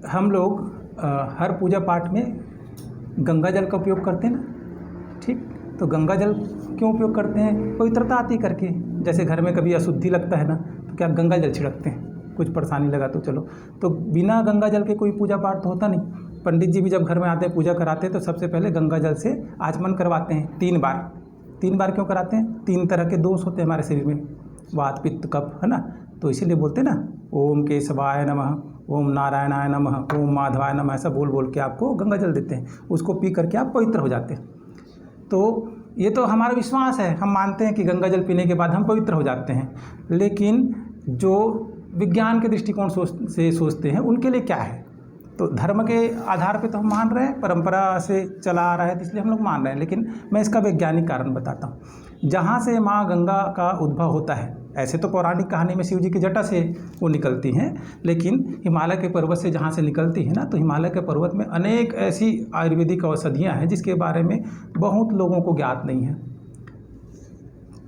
हम लोग हर पूजा पाठ में गंगा जल का उपयोग करते हैं ना। ठीक, तो गंगा जल क्यों उपयोग करते हैं? पवित्रता आती करके। जैसे घर में कभी अशुद्धि लगता है ना, तो क्या गंगा जल छिड़कते हैं, कुछ परेशानी लगा तो चलो। तो बिना गंगा जल के कोई पूजा पाठ तो होता नहीं। पंडित जी भी जब घर में आते हैं पूजा कराते हैं तो सबसे पहले गंगा जल से आचमन करवाते हैं 3 बार। 3 बार क्यों कराते हैं? 3 तरह के दोष होते हैं हमारे शरीर में, वात पित्त कफ, है ना। तो इसीलिए बोलते हैं ना, ओम केशवाय नमः, ओम नारायणाय नमः, ओम माधवाय नमः, ऐसा बोल बोल के आपको गंगा जल देते हैं। उसको पी करके आप पवित्र हो जाते हैं। तो ये तो हमारा विश्वास है, हम मानते हैं कि गंगा जल पीने के बाद हम पवित्र हो जाते हैं। लेकिन जो विज्ञान के दृष्टिकोण से सोचते हैं उनके लिए क्या है? तो धर्म के आधार पे तो हम मान रहे हैं, परंपरा से चला आ रहा है तो इसलिए हम लोग मान रहे हैं। लेकिन मैं इसका वैज्ञानिक कारण बताता हूँ। जहाँ से माँ गंगा का उद्भव होता है, ऐसे तो पौराणिक कहानी में शिव जी की जटा से वो निकलती हैं, लेकिन हिमालय के पर्वत से जहाँ से निकलती है ना, तो हिमालय के पर्वत में अनेक ऐसी आयुर्वेदिक औषधियाँ हैं जिसके बारे में बहुत लोगों को ज्ञात नहीं है।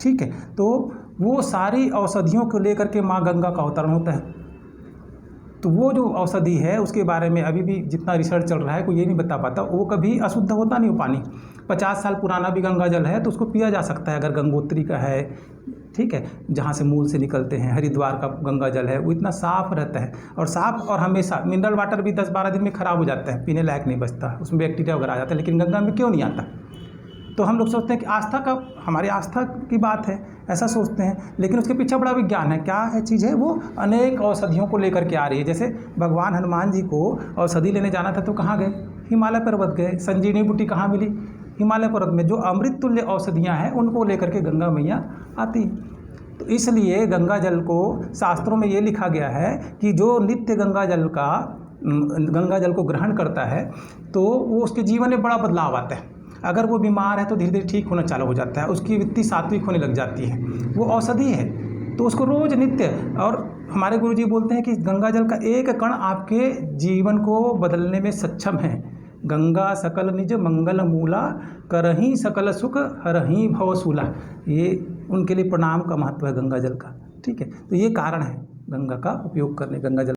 ठीक है, तो वो सारी औषधियों को लेकर के माँ गंगा का अवतरण होता है। तो वो जो औषधि है उसके बारे में अभी भी जितना रिसर्च चल रहा है कोई ये नहीं बता पाता। वो कभी अशुद्ध होता नहीं वो पानी। 50 साल पुराना भी गंगा जल है तो उसको पिया जा सकता है अगर गंगोत्री का है। ठीक है, जहाँ से मूल से निकलते हैं, हरिद्वार का गंगा जल है वो इतना साफ़ रहता है और साफ़ और हमेशा। मिनरल वाटर भी 10-12 दिन में ख़राब हो जाता है, पीने लायक नहीं बचता, उसमें बैक्टीरिया वगैरह आ जाता है। लेकिन गंगा में क्यों नहीं आता? तो हम लोग सोचते हैं कि आस्था का, हमारी आस्था की बात है, ऐसा सोचते हैं। लेकिन उसके पीछे बड़ा विज्ञान है। क्या है चीज़ है वो? अनेक औषधियों को लेकर के आ रही है। जैसे भगवान हनुमान जी को औषधि लेने जाना था तो कहाँ गए? हिमालय पर्वत गए। संजीवनी बूटी कहाँ मिली? हिमालय पर्वत में। जो अमृत तुल्य औषधियाँ हैं उनको लेकर के गंगा मैया आती। तो इसलिए गंगा जल को शास्त्रों में ये लिखा गया है कि जो नित्य गंगा जल को ग्रहण करता है तो वो उसके जीवन में बड़ा बदलाव आता है। अगर वो बीमार है तो धीरे धीरे ठीक होना चालू हो जाता है, उसकी वृत्ति सात्विक होने लग जाती है। वो औषधि है तो उसको रोज नित्य। और हमारे गुरुजी बोलते हैं कि गंगा जल का एक कण आपके जीवन को बदलने में सक्षम है। गंगा सकल निज मंगल मूला, करही सकल सुख हरही भवसूला। ये उनके लिए प्रणाम का महत्व है गंगा जल का। ठीक है, तो ये कारण है गंगा का उपयोग करने, गंगा जल।